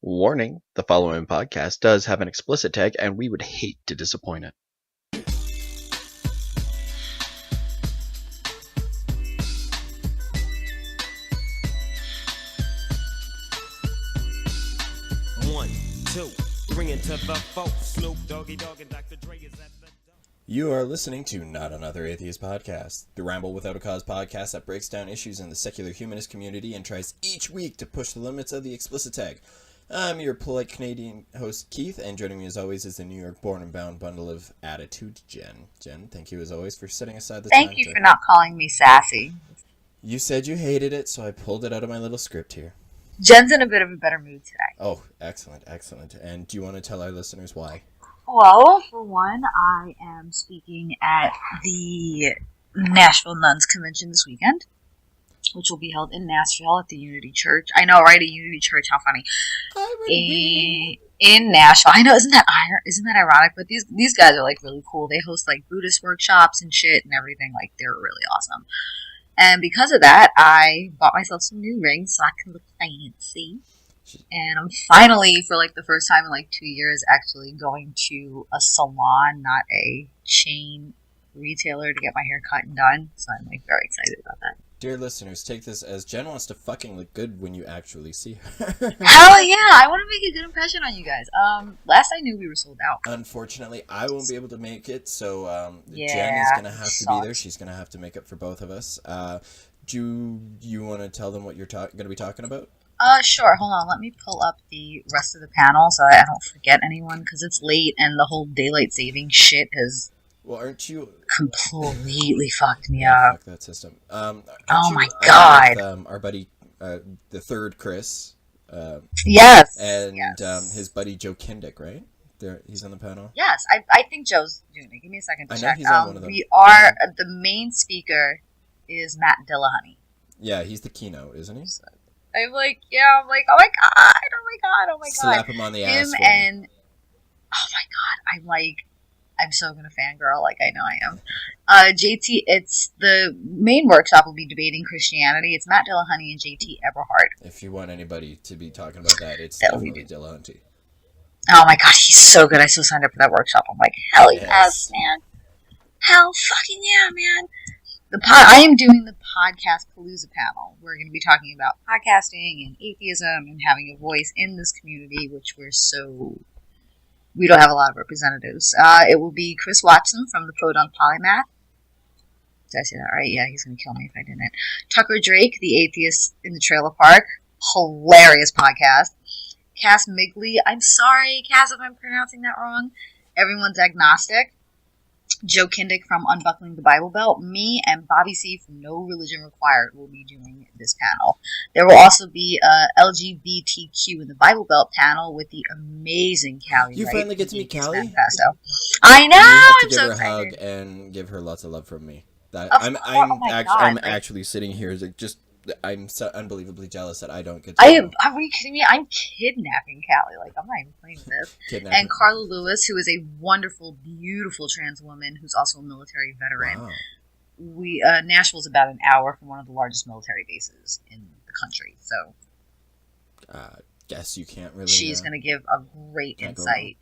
Warning, the following podcast does have an explicit tag, and we would hate to disappoint it. You are listening to Not Another Atheist Podcast, the ramble without a cause podcast that breaks down issues in the secular humanist community and tries each week to push the limits of the explicit tag. I'm your polite Canadian host, Keith, and joining me as always is the New York born and bound bundle of attitude, Jen. Jen, thank you as always for setting aside the time. Thank you for not calling me sassy. You said you hated it, so I pulled it out of my little script here. Jen's in a bit of a better mood today. Oh, excellent, excellent. And do you want to tell our listeners why? Well, for one, I am speaking at the Nashvile Nones Convention this weekend, which will be held in Nashville at the Unity Church. I know, right? A Unity Church, how funny. In Nashville. I know, isn't that ironic? But these guys are, like, really cool. They host, like, Buddhist workshops and shit and everything. Like, they're really awesome. And because of that, I bought myself some new rings so I can look fancy. And I'm finally, for, like, the first time in, like, 2 years, actually going to a salon, not a chain retailer, to get my hair cut and done. So I'm, like, very excited about that. Dear listeners, take this as Jen wants to fucking look good when you actually see her. Hell yeah! I want to make a good impression on you guys. Last I knew, we were sold out. Unfortunately, I won't be able to make it, so yeah, Jen is going to have to be there. She's going to have to make up for both of us. Do you want to tell them what you're going to be talking about? Sure. Hold on. Let me pull up the rest of the panel so I don't forget anyone, because it's late and the whole daylight saving shit has... Well, aren't you... completely fucked me up. Fuck that system. Oh my god. With, our buddy, the third Chris. Yes. And yes. His buddy Joe Kindick, right? He's on the panel? Yes. I think Joe's doing it. Give me a second to check. I know he's on one of them. We are... the main speaker is Matt Dillahunty. Yeah, he's the keynote, isn't he? I'm like, oh my god. Slap him on the ass. Him and... oh my god. I'm so gonna fangirl, like I know I am. JT, it's the main workshop will be debating Christianity. It's Matt Dillahunty and JT Eberhard. If you want anybody to be talking about that, it's definitely Dillahunty. Oh my god, he's so good. I so signed up for that workshop. I'm like, hell yes, man. Hell fucking yeah, man. I am doing the Podcast Palooza panel. We're going to be talking about podcasting and atheism and having a voice in this community, which we don't have a lot of representatives. It will be Chris Watson from the Podunk Polymath. Did I say that right? Yeah, he's going to kill me if I didn't. Tucker Drake, the atheist in the trailer park. Hilarious podcast. Cass Migley. I'm sorry, Cass, if I'm pronouncing that wrong. Everyone's agnostic. Joe Kindick from Unbuckling the Bible Belt. Me and Bobby C from No Religion Required will be doing this panel. There will also be a LGBTQ in the Bible Belt panel with the amazing Callie. You finally get to meet Callie? Manifesto. I know! I'm so excited. Give her a hug and give her lots of love from me. I'm actually sitting here just... I'm so unbelievably jealous that I don't get to... Are you kidding me? I'm kidnapping Callie. Like, I'm not even playing with this. And Carla Lewis, who is a wonderful, beautiful trans woman who's also a military veteran. Wow. Nashville's about an hour from one of the largest military bases in the country, so... guess you can't really... She's going to give a great insight.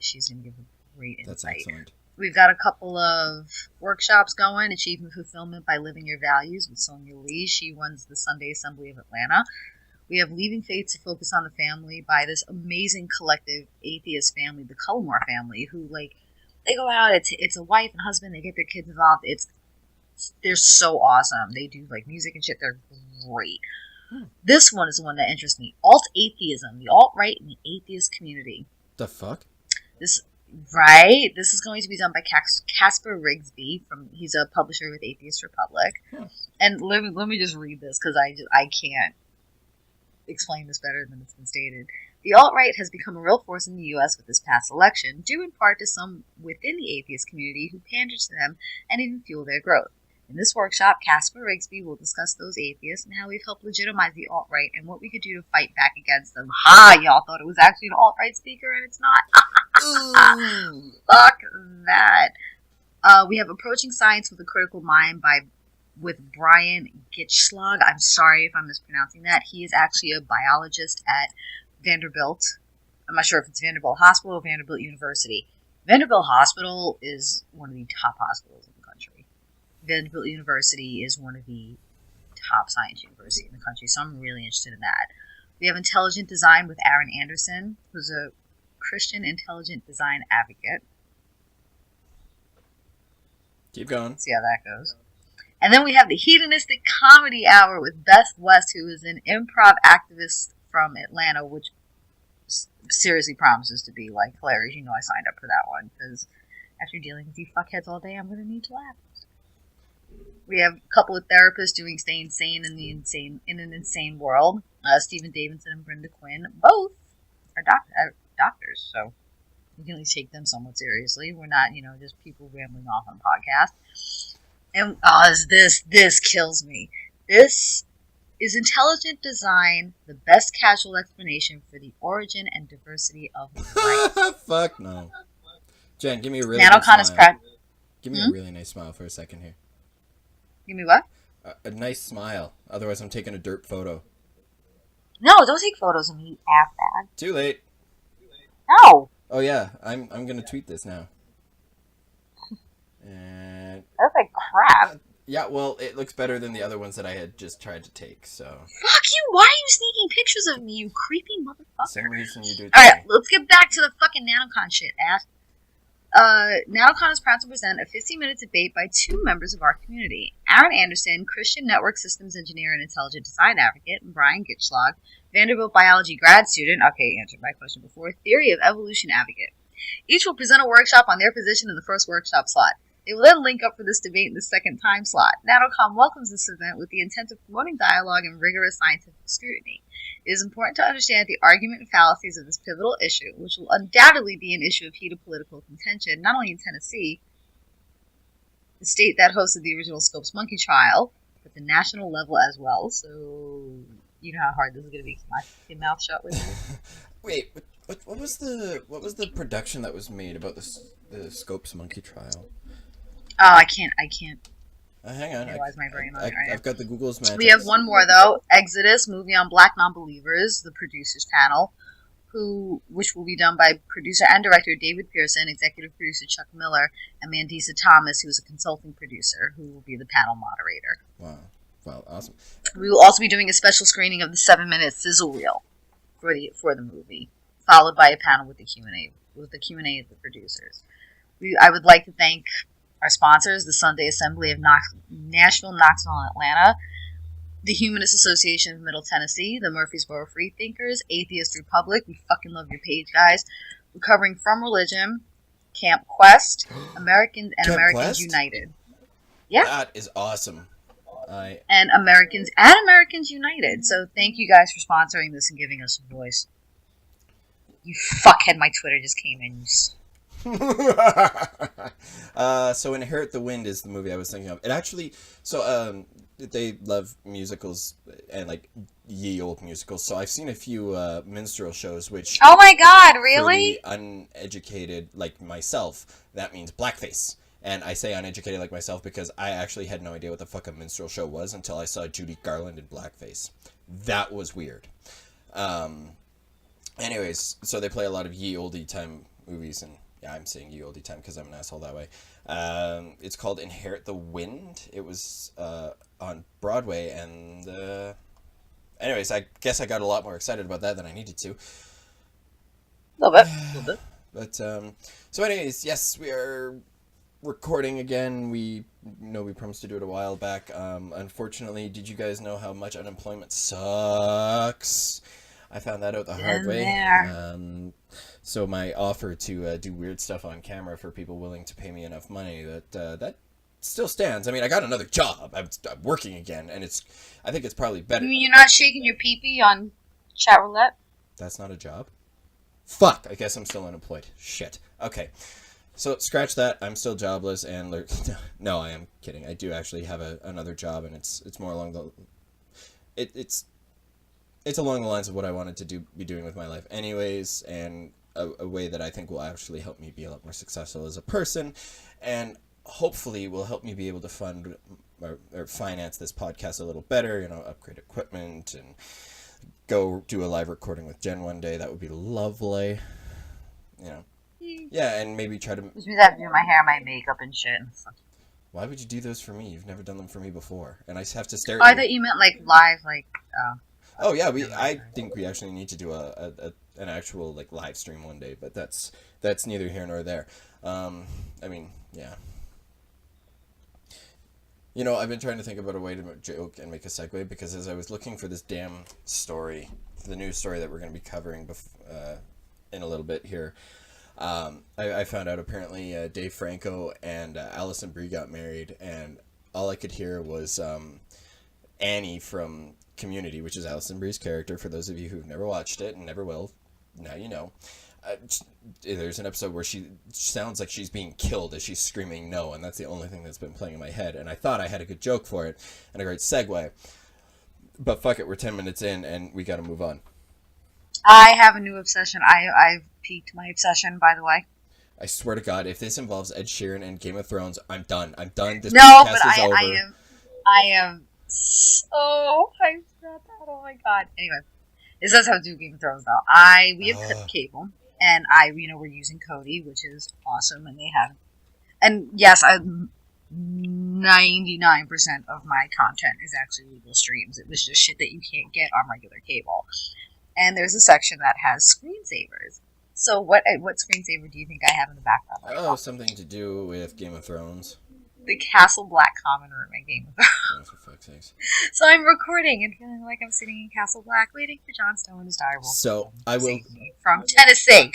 That's excellent. We've got a couple of workshops going. Achievement Fulfillment by Living Your Values with Sonia Lee. She runs the Sunday Assembly of Atlanta. We have Leaving Faith to Focus on the Family by this amazing collective atheist family, the Cullimore family, who, like, they go out, it's a wife and husband, they get their kids involved. They're so awesome. They do, like, music and shit. They're great. This one is the one that interests me. Alt-atheism, the alt-right and the atheist community. The fuck? Right? This is going to be done by Casper Rigsby. He's a publisher with Atheist Republic. And let me just read this, because I can't explain this better than it's been stated. The alt-right has become a real force in the U.S. with this past election, due in part to some within the atheist community who pander to them and even fuel their growth. In this workshop, Casper Rigsby will discuss those atheists and how we've helped legitimize the alt-right and what we could do to fight back against them. Ha! Y'all thought it was actually an alt-right speaker, and it's not. Fuck that. We have Approaching Science with a Critical Mind with Brian Gitschlag. I'm sorry if I'm mispronouncing that. He is actually a biologist at Vanderbilt I'm not sure if it's Vanderbilt Hospital or Vanderbilt University. Vanderbilt Hospital is one of the top hospitals in the country. Vanderbilt University is one of the top science universities in the country, so I'm really interested in that. We have Intelligent Design with Aaron Anderson, who's a Christian intelligent design advocate. Keep going. Let's see how that goes. And then we have the Hedonistic Comedy Hour with Beth West, who is an improv activist from Atlanta, which seriously promises to be like hilarious. You know, I signed up for that one because after dealing with you fuckheads all day, I'm going to need to laugh. We have a couple of therapists doing Staying Sane in an Insane World. Stephen Davidson and Brenda Quinn, both are doctors, so you can at least take them somewhat seriously. We're not, just people rambling off on a podcast. And this kills me. This is Intelligent Design, the best casual explanation for the origin and diversity of life. Fuck no. Jen, give me a really NaNoCon nice is smile. Give me a really nice smile for a second here. Give me what? A nice smile. Otherwise, I'm taking a dirt photo. No, don't take photos of me, you ass bag. Too late. No. Oh yeah, I'm gonna tweet this now. And that's like crap. Yeah, well, it looks better than the other ones that I had just tried to take. So. Fuck you! Why are you sneaking pictures of me, you creepy motherfucker? For some reason you do it. All right, let's get back to the fucking NaNoCon shit, ass. NaNoCon is proud to present a 15-minute debate by two members of our community. Aaron Anderson, Christian network systems engineer and intelligent design advocate, and Brian Gitschlag, Vanderbilt biology grad student, answered my question before, theory of evolution advocate. Each will present a workshop on their position in the first workshop slot. They will then link up for this debate in the second time slot. NaNoCon welcomes this event with the intent of promoting dialogue and rigorous scientific scrutiny. It is important to understand the argument and fallacies of this pivotal issue, which will undoubtedly be an issue of heated political contention, not only in Tennessee, the state that hosted the original Scopes monkey trial, but the national level as well. So, you know how hard this is going to be. Keep my fucking mouth shut with you. Wait, what was the production that was made about the Scopes monkey trial? Oh, I can't. Hang on. My brain I've got the Google's magic. We have one more though. Exodus, movie on Black non-believers, the producers panel, which will be done by producer and director David Pearson, executive producer Chuck Miller, and Mandisa Thomas, who is a consulting producer, who will be the panel moderator. Wow. Well, awesome. We will also be doing a special screening of the 7-minute sizzle reel for the movie, followed by a panel with the Q&A of the producers. I would like to thank our sponsors, the Sunday Assembly of Nashville, Knoxville, and Atlanta, the Humanist Association of Middle Tennessee, the Murfreesboro Freethinkers, Atheist Republic, we fucking love your page, guys, Recovering from Religion, Camp Quest, Americans United. Yeah. That is awesome. And Americans United. So thank you guys for sponsoring this and giving us a voice. You fuckhead, my Twitter just came in. So Inherit the Wind is the movie I was thinking of. It actually, they love musicals and like ye old musicals. So I've seen a few minstrel shows, which oh my god, really? For the uneducated like myself, that means blackface. And I say uneducated like myself because I actually had no idea what the fuck a minstrel show was until I saw Judy Garland in blackface. That was weird. Anyways, so they play a lot of ye oldie time movies, and yeah, I'm saying ye oldie time because I'm an asshole that way. It's called Inherit the Wind. It was on Broadway, and anyways, I guess I got a lot more excited about that than I needed to. A little bit. But so anyways, yes, we are recording again. We promised to do it a while back. Unfortunately, did you guys know how much unemployment sucks? I found that out the hard way. So my offer to do weird stuff on camera for people willing to pay me enough money, that still stands. I mean, I got another job. I'm working again, and I think it's probably better. You mean you're not shaking your pee-pee on chat roulette? That's not a job? Fuck, I guess I'm still unemployed. Shit. Okay. So scratch that. I'm still jobless, and no, I am kidding. I do actually have another job, and it's more along the it's along the lines of what I wanted to be doing with my life anyways, and a way that I think will actually help me be a lot more successful as a person, and hopefully will help me be able to fund or finance this podcast a little better, upgrade equipment and go do a live recording with Jenn one day. That would be lovely. Yeah, and maybe try to... Which means I have to do my hair, my makeup, and shit. Why would you do those for me? You've never done them for me before. And I have to stare Oh, at I thought you meant, like, live, like... Oh, yeah, I think we actually need to do an actual, like, live stream one day, but that's neither here nor there. I mean, yeah. I've been trying to think about a way to joke and make a segue, because as I was looking for this damn story, the news story that we're going to be covering in a little bit here, I found out apparently Dave Franco and Alison Brie got married, and all I could hear was Annie from Community, which is Alison Brie's character. For those of you who've never watched it and never will, now you know. There's an episode where she sounds like she's being killed as she's screaming no, and that's the only thing that's been playing in my head, and I thought I had a good joke for it and a great segue, but fuck it, we're 10 minutes in and we gotta move on. I have a new obsession. I've piqued my obsession, by the way. I swear to God, if this involves Ed Sheeran and Game of Thrones, I'm done. This no, podcast but is over. I am so hyped about that. Oh my God. Anyway, this does have to do with Game of Thrones, though. We have cut cable, and we're using Cody, which is awesome, and they have, and yes, 99% of my content is actually legal streams. It was just shit that you can't get on regular cable. And there's a section that has screensavers. So what screensaver do you think I have in the background? Oh, something to do with Game of Thrones. The Castle Black common room in Game of Thrones. Oh, for fuck's sakes. So I'm recording and feeling like I'm sitting in Castle Black waiting for Jon Snow and his direwolf. So I will... From Tennessee.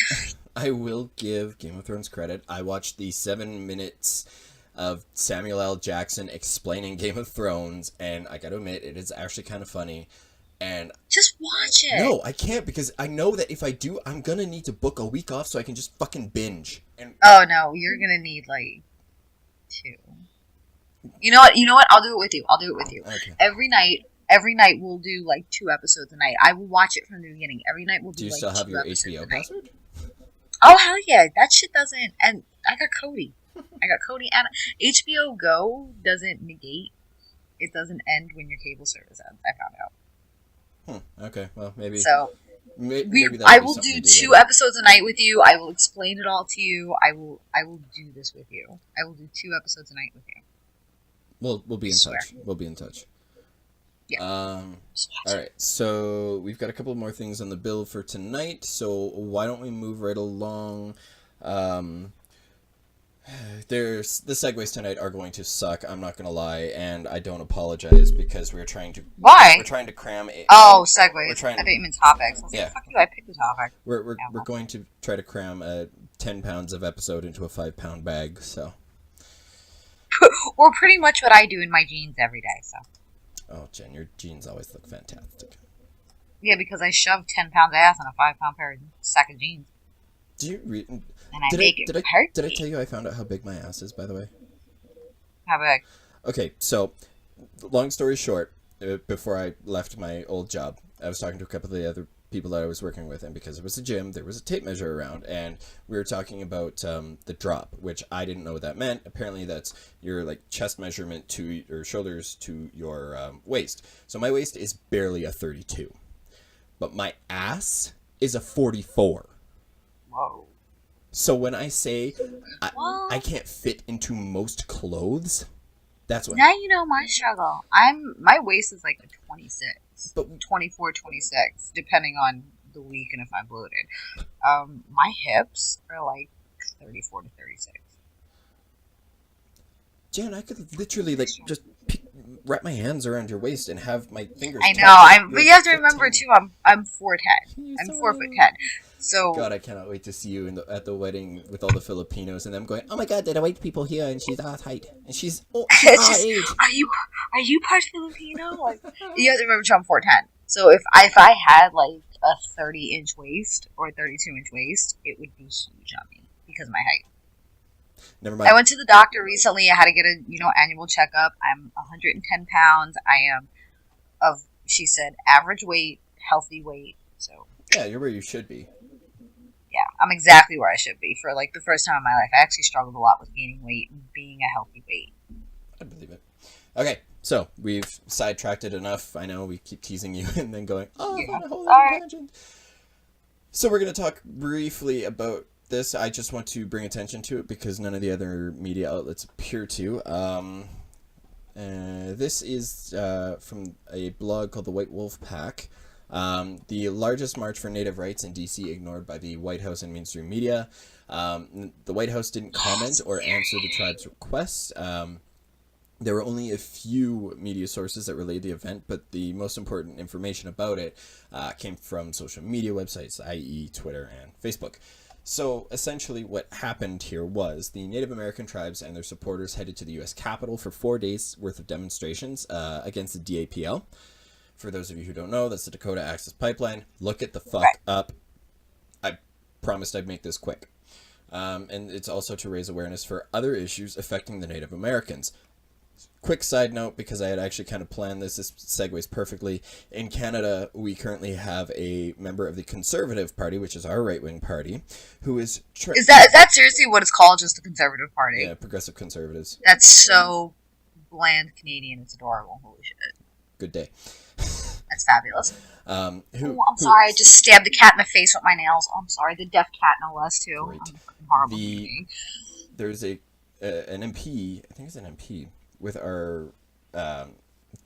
I will give Game of Thrones credit. I watched the 7 minutes of Samuel L. Jackson explaining Game of Thrones, and I gotta admit, it is actually kind of funny. And just watch it. No, I can't, because I know that if I do, I'm gonna need to book a week off so I can just fucking binge. And oh no, you're gonna need like 2. You know what? I'll do it with you. Okay. Every night we'll do like 2 episodes a night. I will watch it from the beginning. Every night we'll do. Do you like still have your HBO password? Oh hell yeah, that shit doesn't. And I got Cody. And HBO Go doesn't negate. It doesn't end when your cable service ends. I found out. Okay, well, maybe... So, maybe I will do 2 episodes a night with you. I will explain it all to you. I will do this with you. I will do 2 episodes a night with you. We'll be in touch. We'll be in touch. Yeah. Alright, so we've got a couple more things on the bill for tonight, so why don't we move right along? The segues tonight are going to suck, I'm not going to lie, and I don't apologize because we're trying to... Why? We're trying to cram... segues. I thought you meant topics. I was like, fuck you, I picked the topic. We're going to try to cram 10 pounds of episode into a 5-pound bag, so... Or pretty much what I do in my jeans every day, so... Oh, Jen, your jeans always look fantastic. Yeah, because I shove 10 pounds of ass in a 5-pound sack of jeans. Do you read... And I make it hurt. Did I tell you I found out how big my ass is, by the way? How big? Okay, so, long story short, before I left my old job, I was talking to a couple of the other people that I was working with, and because it was a gym, there was a tape measure around, and we were talking about the drop, which I didn't know what that meant. Apparently that's your like chest measurement to your shoulders to your waist. So my waist is barely a 32, but my ass is a 44. Whoa. So when I say I can't fit into most clothes, that's what... Now you know my struggle. My waist is like a 26, but 24, 26, depending on the week and if I'm bloated. My hips are like 34 to 36. Jen, I could literally like just wrap my hands around your waist and have my fingers... I know, but you have to remember too, I'm 4'10". I'm 4'10". So God, I cannot wait to see you at the wedding with all the Filipinos and them going, oh my God, there are white people here and she's our height and she's our age. Are you part Filipino? Like, you have to remember too, I'm 4'10". So if I had like a 30-inch waist or a 32-inch waist, it would be huge on me because of my height. Never mind. I went to the doctor recently. I had to get a annual checkup. I'm 110 pounds. I am she said, average weight, healthy weight. So yeah, you're where you should be. Yeah, I'm exactly where I should be for like the first time in my life. I actually struggled a lot with gaining weight and being a healthy weight. I believe it. Okay, So we've sidetracked it enough. I know we keep teasing you and then going, oh, Yeah. on a whole All right. tangent. So we're going to talk briefly about this. I just want to bring attention to it because none of the other media outlets appear to. This is from a blog called the White Wolf Pack. The largest march for native rights in D.C. ignored by the White House and mainstream media. The White House didn't comment or answer the tribe's request. There were only a few media sources that relayed the event, but the most important information about it came from social media websites, i.e. Twitter and Facebook. So essentially what happened here was the Native American tribes and their supporters headed to the U.S. Capitol for 4 days worth of demonstrations against the DAPL. For those of you who don't know, that's the Dakota Access Pipeline. Look it the fuck up. I promised I'd make this quick. And it's also to raise awareness for other issues affecting the Native Americans. Quick side note, because I had actually kind of planned this segues perfectly. In Canada, we currently have a member of the Conservative Party, which is our right-wing party, who is... Is that seriously what it's called, just the Conservative Party? Yeah, Progressive Conservatives. That's so bland Canadian, it's adorable. Holy shit. Good day. That's fabulous. I'm sorry, I just stabbed the cat in the face with my nails. Oh, I'm sorry, the deaf cat no less, too. Great. I'm a horrible being. There's an MP, I think it's an MP, with our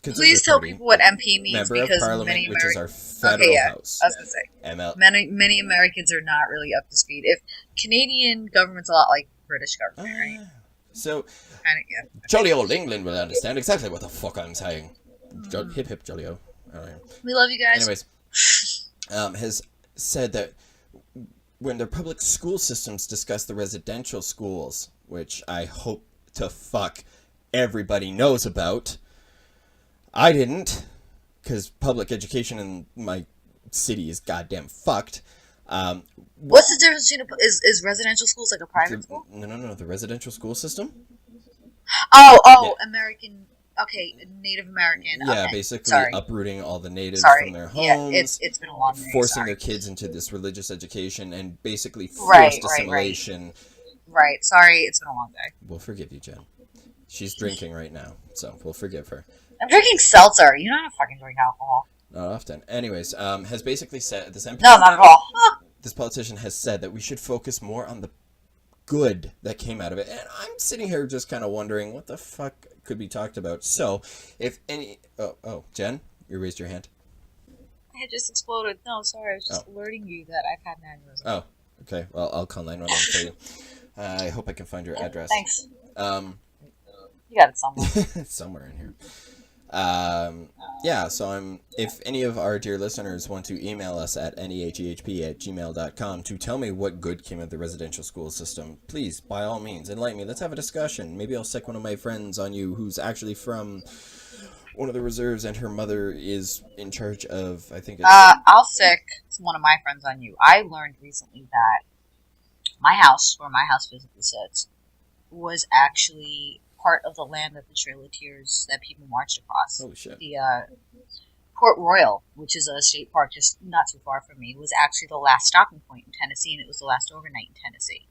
please tell people what MP means, member because of Parliament, many which is our federal house. I was going to say, many Americans are not really up to speed. If Canadian government's a lot like British government, right? So, kind of, yeah. Jolly old England will understand exactly what the fuck I'm saying. Hip hip jolly-o. We love you guys. Anyways, has said that when their public school systems discuss the residential schools, which I hope to fuck everybody knows about. I didn't, because public education in my city is goddamn fucked. What's the difference between is residential schools like a private school? No, the residential school system. Yeah. American. Okay, Native American. Yeah, okay. basically Sorry. uprooting all the natives from their homes. Yeah, it's been a long day. Forcing their kids into this religious education and basically forced assimilation. Right. Sorry, it's been a long day. We'll forgive you, Jen. She's drinking right now, so we'll forgive her. I'm drinking seltzer. You know how to fucking drink alcohol. Not often. Anyways, has basically said this MP. No, not at all. This politician has said that we should focus more on the good that came out of it, and I'm sitting here just kind of wondering what the fuck could be talked about. So, if any, Jen, you raised your hand. I had just exploded. No, sorry, I was just alerting you that I've had an aneurysm. Oh, okay. Well, I'll call 911 for you. I hope I can find your address. Thanks. You got it somewhere. Somewhere in here. So if any of our dear listeners want to email us at nehehp@gmail.com to tell me what good came of the residential school system, please, by all means, enlighten me. Let's have a discussion. Maybe I'll sick one of my friends on you who's actually from one of the reserves and her mother is in charge of, I think it's... I'll sick one of my friends on you. I learned recently that my house, where my house physically sits, was actually part of the land that the Trail of Tears that people marched across. Holy shit. The Port Royal, which is a state park just not too far from me, was actually the last stopping point in Tennessee, and it was the last overnight in Tennessee.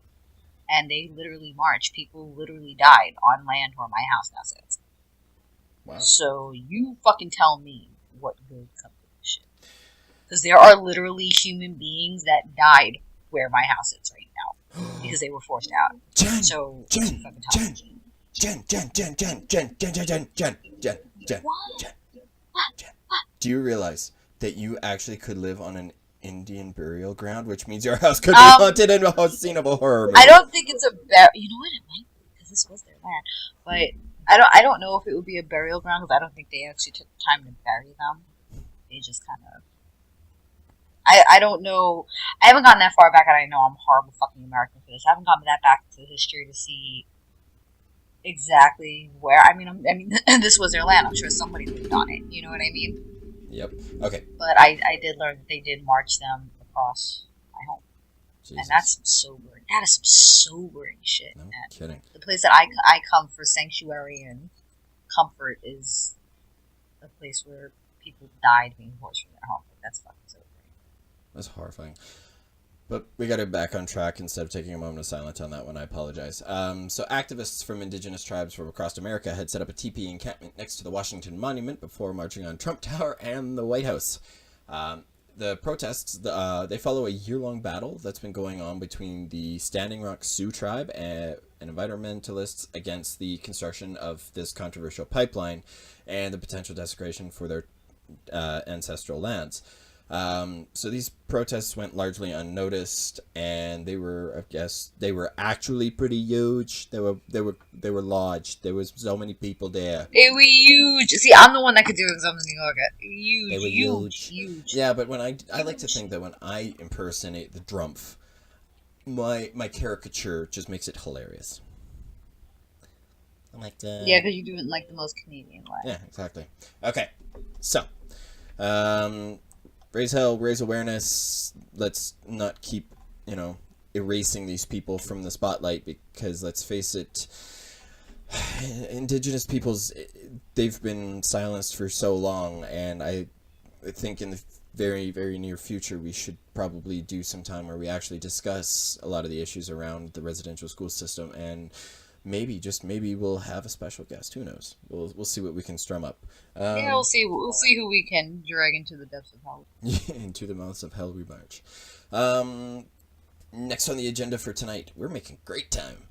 And they literally marched. People literally died on land where my house now sits. Wow. So you fucking tell me what good comes of this shit. Because there are literally human beings that died where my house sits right now. Because they were forced out. Jen! Do you realize that you actually could live on an Indian burial ground, which means your house could be haunted and a scene of a horror movie? I don't think it's a you know what, it might be, because this was their land. But I don't know if it would be a burial ground, because I don't think they actually took the time to bury them. They just kind of... I don't know. I haven't gotten that far back, and I know I'm a horrible fucking American for this. I haven't gotten that back to history to see exactly where. I mean, this was their land. I'm sure somebody lived on it. You know what I mean? Yep. Okay. But I did learn that they did march them across my home. Jesus. And that's some sobering. That is some sobering shit. No kidding. The place that I come for sanctuary and comfort is a place where people died being forced from their home. That's fucking sobering. That's horrifying. But we got it back on track instead of taking a moment of silence on that one. I apologize. So activists from indigenous tribes from across America had set up a teepee encampment next to the Washington Monument before marching on Trump Tower and the White House. The protests, they follow a year-long battle that's been going on between the Standing Rock Sioux tribe and environmentalists against the construction of this controversial pipeline and the potential desecration for their ancestral lands. So these protests went largely unnoticed, and they were actually pretty huge. They were large. There was so many people there. They were huge. See, I'm the one that could do it because I'm the New Yorker. Huge. They were huge. Yeah, but when I like to think that when I impersonate the Drumpf, my caricature just makes it hilarious. I'm like, yeah, because you do it in like the most Canadian way. Yeah, exactly. Okay, so, raise hell, raise awareness. Let's not keep, erasing these people from the spotlight, because let's face it, Indigenous peoples, they've been silenced for so long, and I think in the very, very near future we should probably do some time where we actually discuss a lot of the issues around the residential school system, and maybe, just maybe, we'll have a special guest. Who knows? We'll see what we can strum up. Yeah, we'll see. We'll see who we can drag into the depths of hell. Into the mouths of hell we march. Next on the agenda for tonight, we're making great time.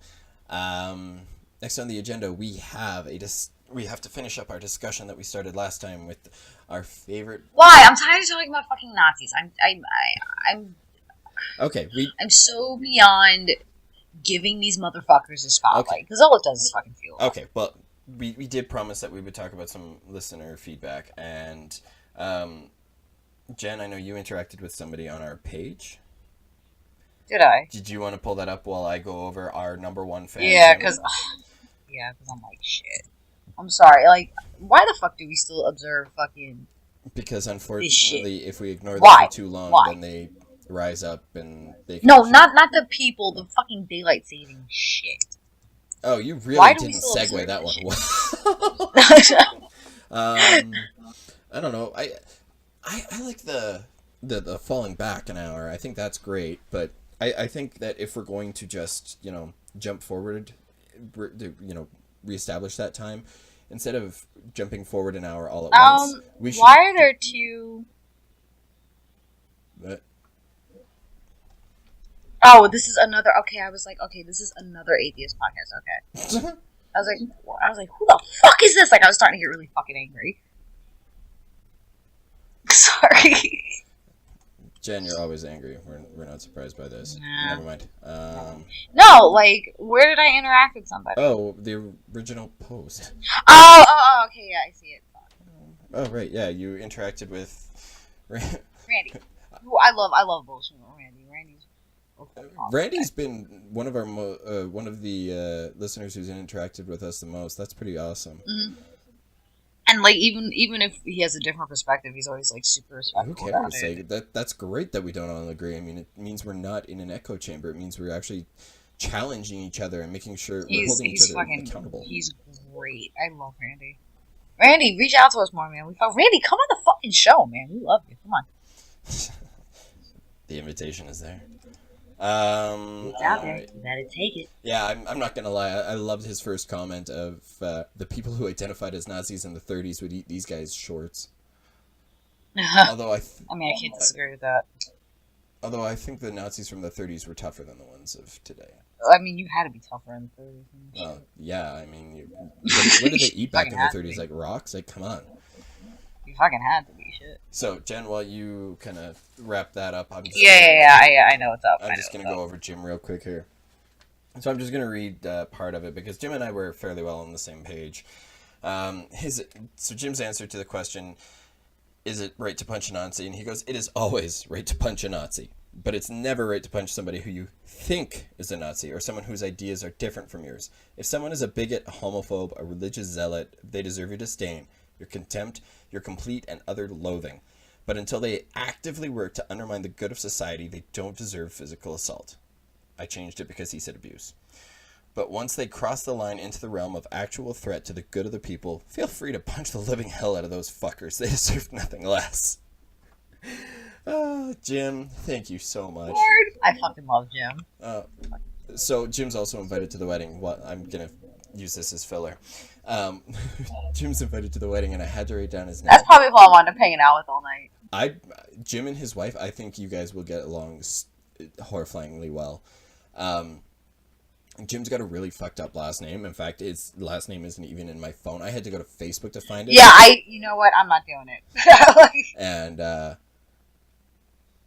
Next on the agenda, we have to finish up our discussion that we started last time with our favorite. Why? I'm tired of talking about fucking Nazis. I'm Okay. I'm so beyond giving these motherfuckers a spotlight, because all it does is fucking fuel. Okay, well, we did promise that we would talk about some listener feedback, and Jen, I know you interacted with somebody on our page. Did I? Did you want to pull that up while I go over our number one fan? Yeah, because I'm like, shit. I'm sorry, like, why the fuck do we still observe fucking... Because unfortunately, if we ignore them for too long, then they rise up and they... No, not the people, the fucking daylight saving shit. Oh, you really didn't segue that one. I don't know. I like the falling back an hour. I think that's great, but I think that if we're going to just, jump forward, reestablish that time, instead of jumping forward an hour all at once, we should... Why are there two... What? Oh, this is another... Okay, I was like, okay, this is another atheist podcast, okay. I was like, who the fuck is this? Like, I was starting to get really fucking angry. Sorry. Jen, you're always angry. We're not surprised by this. Never mind. No, like, where did I interact with somebody? Oh, the original post. Oh, okay, yeah, I see it. Oh, right, yeah, you interacted with... Randy. Who I love bullshit with Randy. Randy's been one of our one of the listeners who's interacted with us the most. That's pretty awesome. Mm-hmm. And like even if he has a different perspective, he's always like super respectful. Who cares? Like, that's great that we don't all agree. I mean, it means we're not in an echo chamber. It means we're actually challenging each other and making sure we're holding each other accountable. He's great. I love Randy. Randy, reach out to us more, man. Randy, come on the fucking show, man. We love you. Come on. The invitation is there. It's out there. You better take it. Yeah, I'm not gonna lie. I loved his first comment of the people who identified as Nazis in the 30s would eat these guys' shorts. Although I can't disagree with that. Although I think the Nazis from the 30s were tougher than the ones of today. I mean, you had to be tougher in the 30s. Yeah. I mean, what did they eat back in the 30s? Like rocks? Like, come on. You fucking had to be shit. So, Jen, while you kind of wrap that up, I'm just I know what's up. I'm just going to go over Jim real quick here. So I'm just going to read part of it, because Jim and I were fairly well on the same page. So Jim's answer to the question, is it right to punch a Nazi? And he goes, it is always right to punch a Nazi. But it's never right to punch somebody who you think is a Nazi, or someone whose ideas are different from yours. If someone is a bigot, a homophobe, a religious zealot, they deserve your disdain, your contempt, your complete and utter loathing. But until they actively work to undermine the good of society, they don't deserve physical assault. I changed it because he said abuse. But once they cross the line into the realm of actual threat to the good of the people, feel free to punch the living hell out of those fuckers. They deserve nothing less. Jim, thank you so much. Lord, I fucking love Jim. So Jim's also invited to the wedding. What I'm gonna use this as filler. Jim's invited to the wedding, and I had to write down his name. That's probably who I wound up hanging out with all night. Jim and his wife. I think you guys will get along horrifyingly well. Jim's got a really fucked up last name. In fact, his last name isn't even in my phone. I had to go to Facebook to find it. Yeah, you know what? I'm not doing it. And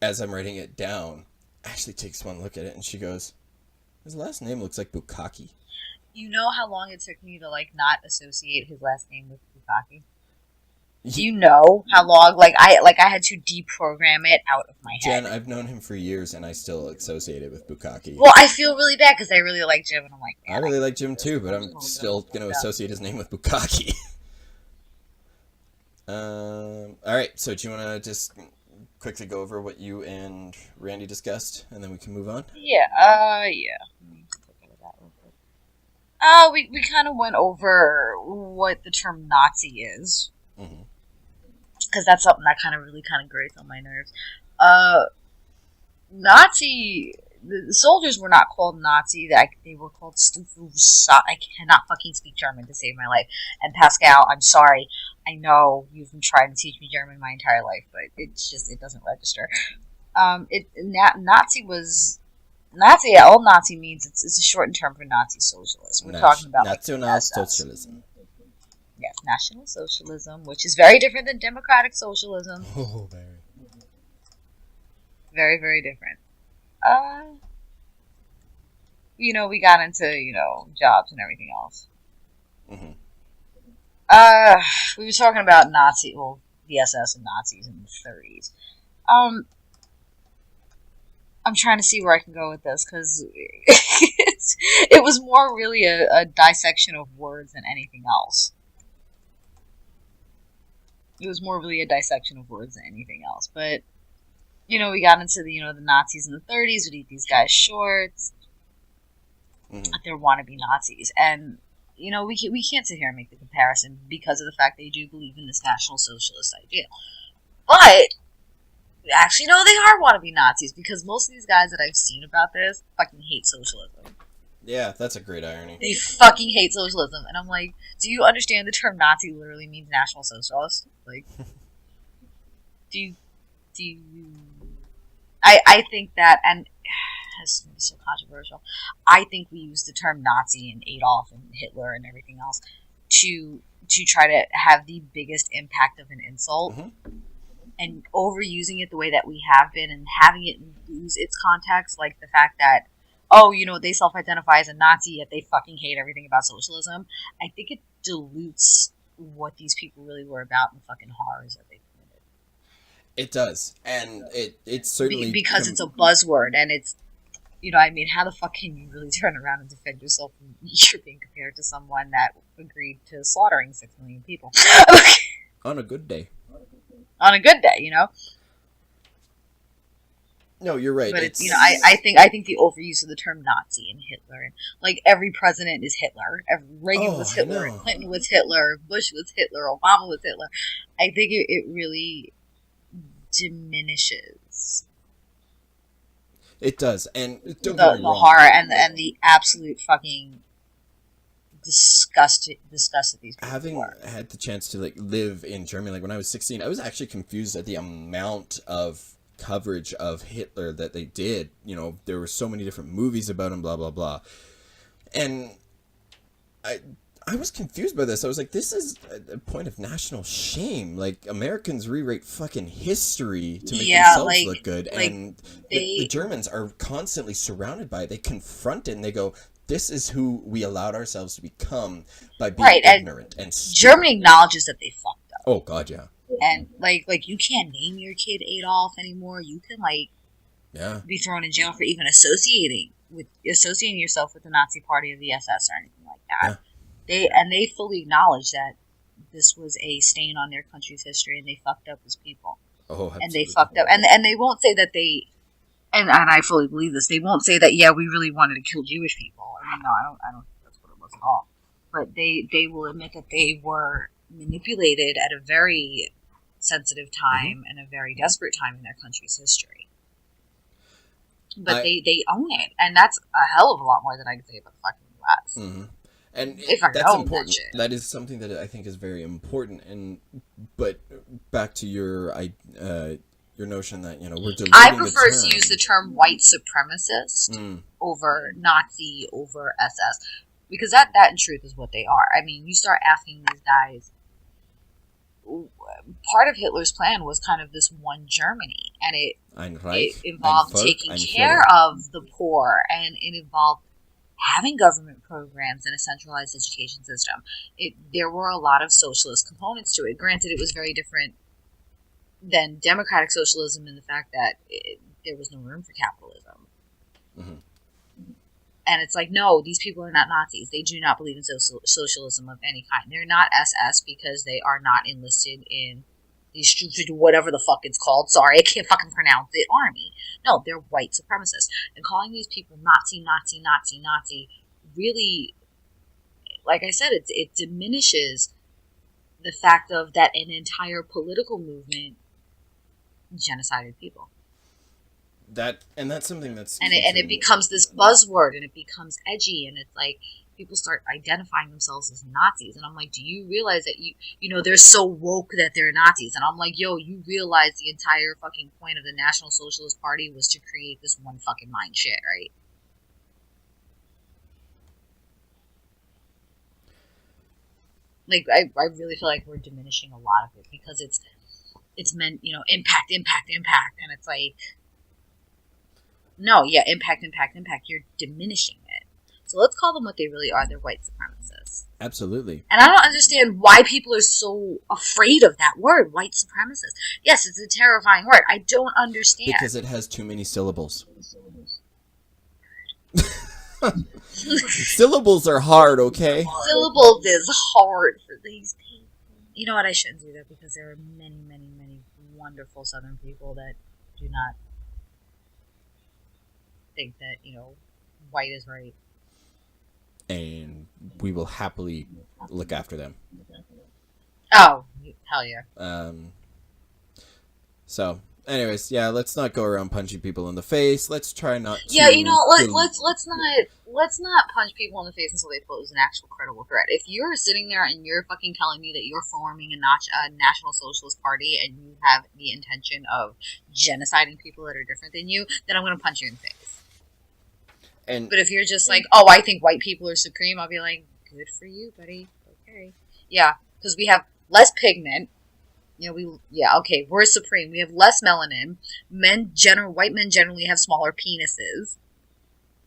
as I'm writing it down, Ashley takes one look at it and she goes, his last name looks like Bukkake. You know how long it took me to, like, not associate his last name with Bukkake? Do you know how long? I had to deprogram it out of my head. Jen, I've known him for years, and I still associate it with Bukkake. Well, I feel really bad because I really like Jim, and I'm like, man, I really like Jim too, but I'm still going to associate his name with Bukkake. All right, so do you want to just quickly go over what you and Randy discussed, and then we can move on? Yeah. We kind of went over what the term Nazi is. Mm-hmm. Because that's something that really grates on my nerves. Nazi, the soldiers were not called Nazi. They were called Stufus. I cannot fucking speak German to save my life. And Pascal, I'm sorry. I know you've been trying to teach me German my entire life, but it doesn't register. Nazi. All Nazi means it's a shortened term for Nazi socialist. We're talking about National Socialism. Yes, National Socialism, which is very different than democratic socialism. Oh, very. Very, very different. We got into, jobs and everything else. Mm-hmm. We were talking about the SS and Nazis in the 30s. I'm trying to see where I can go with this, because it was more really a dissection of words than anything else. It was more really a dissection of words than anything else. But, we got into the Nazis in the 30s would eat these guys' shorts. Mm-hmm. They're wannabe Nazis. And, we can't sit here and make the comparison because of the fact they do believe in this National Socialist idea. But, actually, no, they are wannabe Nazis, because most of these guys that I've seen about this fucking hate socialism. Yeah, that's a great irony. They fucking hate socialism. And I'm like, do you understand the term Nazi literally means National Socialist? Like, do you... I think that, and this is going to be so controversial, I think we use the term Nazi and Adolf and Hitler and everything else to try to have the biggest impact of an insult. Mm-hmm. And overusing it the way that we have been and having it lose its context, like the fact that, they self-identify as a Nazi, yet they fucking hate everything about socialism. I think it dilutes what these people really were about and the fucking horrors that they committed. It does. And it certainly... Because it's a buzzword, and it's, how the fuck can you really turn around and defend yourself when you're being compared to someone that agreed to slaughtering 6 million people? On a good day. On a good day, No, you're right. But it's I think the overuse of the term Nazi and Hitler, and like every president is Hitler. Reagan was Hitler, and Clinton was Hitler, Bush was Hitler, Obama was Hitler. I think it really diminishes. It does, and the horror and the absolute fucking disgust that these people having were. Had the chance to live in Germany, when I was 16, I was actually confused at the amount of coverage of Hitler that they did. There were so many different movies about him, blah blah blah, and I was confused by this. I was like, this is a point of national shame. Like, Americans rewrite fucking history to make themselves look good, and the Germans are constantly surrounded by it. They confront it and they go, this is who we allowed ourselves to become by being ignorant and stupid. Germany acknowledges that they fucked up. Oh god, yeah. And like you can't name your kid Adolf anymore. You can be thrown in jail for even associating yourself with the Nazi Party of the SS or anything like that. Yeah. They fully acknowledge that this was a stain on their country's history, and they fucked up as people. Oh, absolutely. And they fucked up, and they won't say that they. And I fully believe this. They won't say that. Yeah, we really wanted to kill Jewish people. I mean, no, I don't think that's what it was at all. But they will admit that they were manipulated at a very sensitive time and a very desperate time in their country's history. But they own it, and that's a hell of a lot more than I can say about the fucking U.S. Mm-hmm. And that's important. That is something that I think is very important. But back to your notion that we're diluting I prefer the term. to use the term white supremacist over Nazi over SS, because that in truth is what they are. I mean, you start asking these guys. Part of Hitler's plan was kind of this one Germany, and it involved taking care of the poor, and it involved having government programs and a centralized education system. There were a lot of socialist components to it. Granted, it was very different than democratic socialism in the fact that there was no room for capitalism. Mm-hmm. And it's like, no, these people are not Nazis. They do not believe in socialism of any kind. They're not SS because they are not enlisted in the stupid, whatever the fuck it's called. Sorry, I can't fucking pronounce it, army. No, they're white supremacists. And calling these people Nazi really, like I said, it diminishes the fact of that an entire political movement genocided people. That's something that's and it becomes this buzzword, and it becomes edgy, and it's like people start identifying themselves as Nazis, and I'm like, do you realize that they're so woke that they're Nazis? And I'm like, yo, you realize the entire fucking point of the National Socialist Party was to create this one fucking mind shit, right? Like, I really feel like we're diminishing a lot of it because it's meant, impact, and it's like, no, yeah, impact. You're diminishing it. So let's call them what they really are. They're white supremacists. Absolutely. And I don't understand why people are so afraid of that word, white supremacist. Yes, it's a terrifying word. I don't understand. Because it has too many syllables. Syllables are hard, okay? Syllables is hard for these people. You know what? I shouldn't do that because there are many, many, many wonderful Southern people that do not think that, white is right. And we will happily look after them. Oh, hell yeah. So, anyways, yeah, let's not go around punching people in the face. Let's try not to... Yeah, let's not punch people in the face until they pose an actual credible threat. If you're sitting there and you're fucking telling me that you're forming a National Socialist Party and you have the intention of genociding people that are different than you, then I'm going to punch you in the face. But if you're just like, oh, I think white people are supreme, I'll be like, good for you, buddy. Okay. Yeah, because we have less pigment. We're supreme. We have less melanin. White men generally have smaller penises.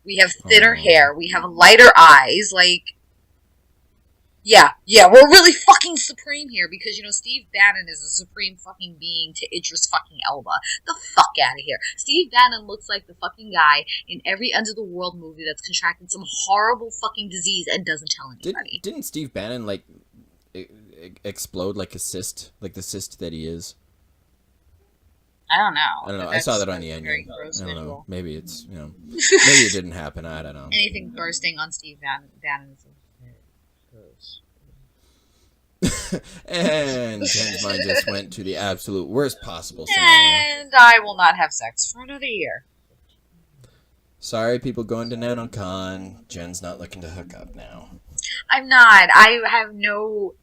We have thinner hair. We have lighter eyes. Like, yeah, we're really fucking supreme here because, Steve Bannon is a supreme fucking being to Idris fucking Elba. The fuck out of here. Steve Bannon looks like the fucking guy in every End of the World movie that's contracted some horrible fucking disease and doesn't tell anybody. Didn't Steve Bannon, explode like a cyst? Like the cyst that he is? I don't know. I saw that on the Onion. Very gross I don't know. visual. Maybe it's, maybe it didn't happen. I don't know. Anything bursting on Steve Bannon is gross. And Jen's mind just went to the absolute worst possible scenario. And I will not have sex for another year. Sorry, people going to NaNoCon. Jen's not looking to hook up now. I'm not. I have no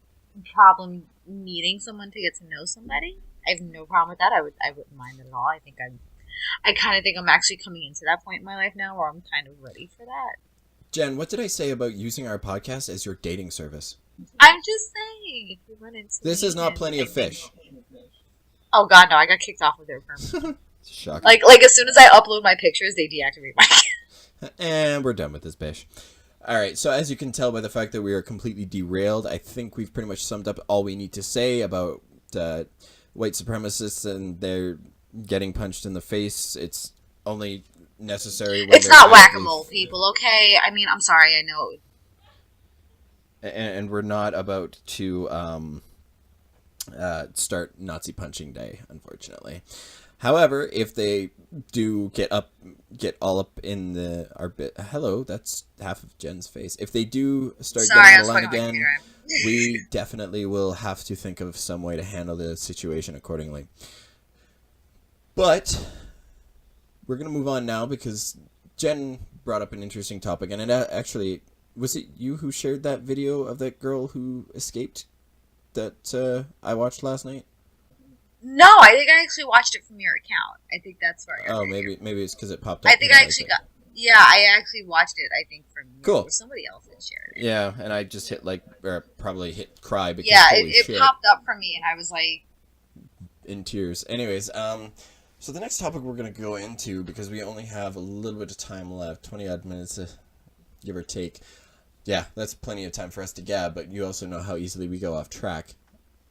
problem meeting someone to get to know somebody. I have no problem with that. I wouldn't mind it at all. I kind of think I'm actually coming into that point in my life now where I'm kind of ready for that. Jen, what did I say about using our podcast as your dating service? I'm just saying, if you run into this is not Plenty of Fish. Oh god, no! I got kicked off of their permanently. Shocking. Like as soon as I upload my pictures, they deactivate my account. And we're done with this bish. Alright, so as you can tell by the fact that we are completely derailed, I think we've pretty much summed up all we need to say about white supremacists and they're getting punched in the face. It's only necessary when it's not whack-a-mole, people, okay? I mean, I'm sorry, I know. And we're not about to start Nazi punching day, unfortunately. However, if they do get all up in the hello, that's half of Jen's face. If they do start Sorry, getting I out of was line fucking my again, computer. we definitely will have to think of some way to handle the situation accordingly. But we're gonna move on now because Jen brought up an interesting topic, and it actually was it you who shared that video of that girl who escaped that I watched last night? No, I think I actually watched it from your account. I think that's where I got Oh, your maybe account. it's because it popped up. I think I actually got. Yeah, I actually watched it. I think from you Cool. or somebody else that shared it. Yeah, and I just hit probably hit cry because Yeah, holy it shit, popped up for me, and I was like, in tears. Anyways, so the next topic we're gonna go into, because we only have a little bit of time left, 20 odd minutes, give or take. Yeah, that's plenty of time for us to gab, but you also know how easily we go off track,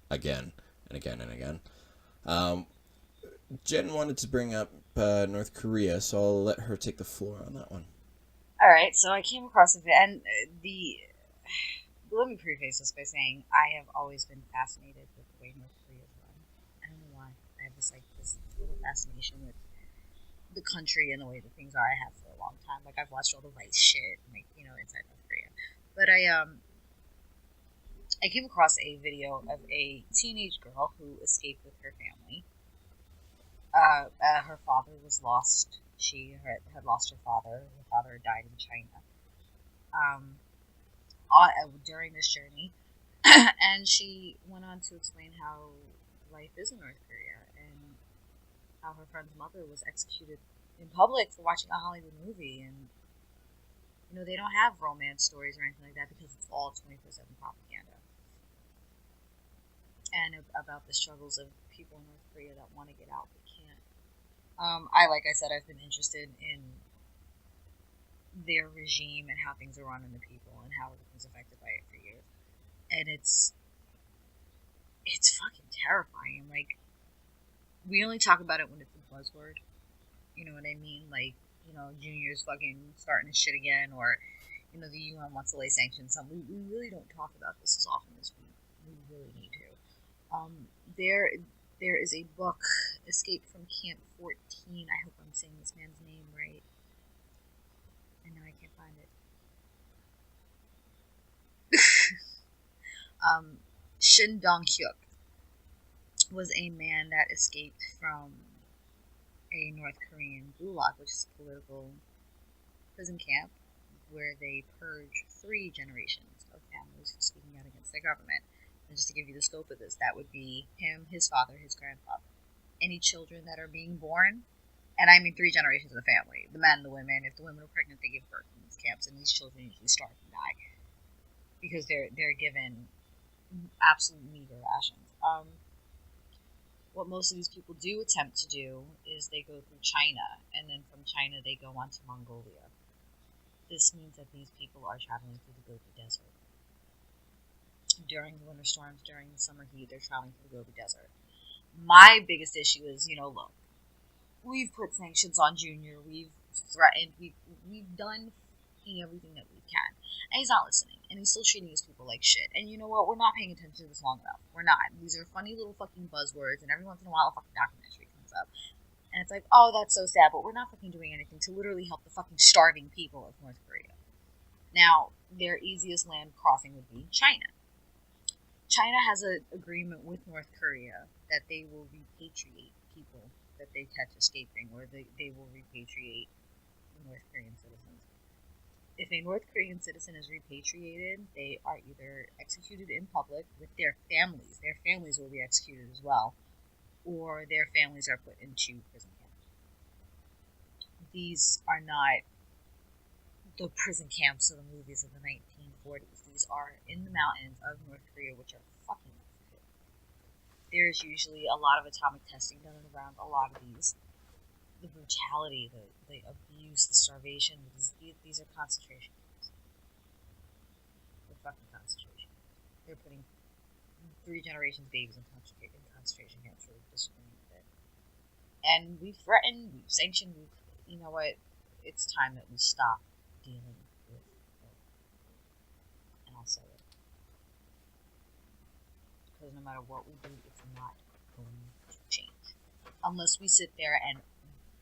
again and again and again. Jen wanted to bring up North Korea, so I'll let her take the floor on that one. all right. So I came across it, and let me preface this by saying I have always been fascinated with the way North Korea is run. I don't know why. I have this total fascination with the country and the way that things are. I have for a long time. Like I've watched all the Vice shit, inside North Korea. But I came across a video of a teenage girl who escaped with her family. Her father was lost. She had lost her father. Her father had died in China. During this journey, and she went on to explain how life is in North Korea and how her friend's mother was executed in public for watching a Hollywood movie, and they don't have romance stories or anything like that because it's all 24/7 propaganda. And about the struggles of people in North Korea that want to get out but can't. Like I said, I've been interested in their regime and how things are run in the people and how everything's affected by it for years. And it's fucking terrifying. Like, we only talk about it when it's a buzzword. You know what I mean? Like, Junior's fucking starting his shit again, or, the UN wants to lay sanctions. We really don't talk about this as often as we really need to. There is a book, Escape from Camp 14. I hope I'm saying this man's name right. And now I can't find it. Shin Dong-hyuk was a man that escaped from a North Korean gulag, which is a political prison camp where they purge 3 generations of families for speaking out against their government. And just to give you the scope of this, that would be him, his father, his grandfather. Any children that are being born, and I mean 3 generations of the family, the men, the women. If the women are pregnant, they give birth in these camps, and these children usually starve and die because they're given absolute meager rations. What most of these people do attempt to do is they go through China, and then from China they go on to Mongolia. This means that these people are traveling through the Gobi Desert. During the winter storms, during the summer heat, they're traveling through the Gobi Desert. My biggest issue is, look, we've put sanctions on Junior, we've threatened, we've done everything that we can, and he's not listening, and he's still treating these people like shit. And you know what? We're not paying attention to this long enough. We're not. These are funny little fucking buzzwords, and every once in a while a fucking documentary comes up, and it's like, oh, that's so sad, but we're not fucking doing anything to literally help the fucking starving people of North Korea. Now, their easiest land crossing would be China. China has an agreement with North Korea that they will repatriate people that they catch escaping, or they will repatriate North Korean citizens. If a North Korean citizen is repatriated, they are either executed in public with their families. Their families will be executed as well, or their families are put into prison camps. These are not the prison camps of the movies of the 1940s. These are in the mountains of North Korea, which are fucking unfit. There's usually a lot of atomic testing done around a lot of these. The brutality, the abuse, the starvation, these are concentration camps. They're fucking concentration camps. They're putting 3 generations of babies in concentration camps for disagreeing with it. And we've threatened, we've sanctioned, you know what? It's time that we stop dealing with it. And I'll say it. Because no matter what we do, it's not going to change. unless we sit there and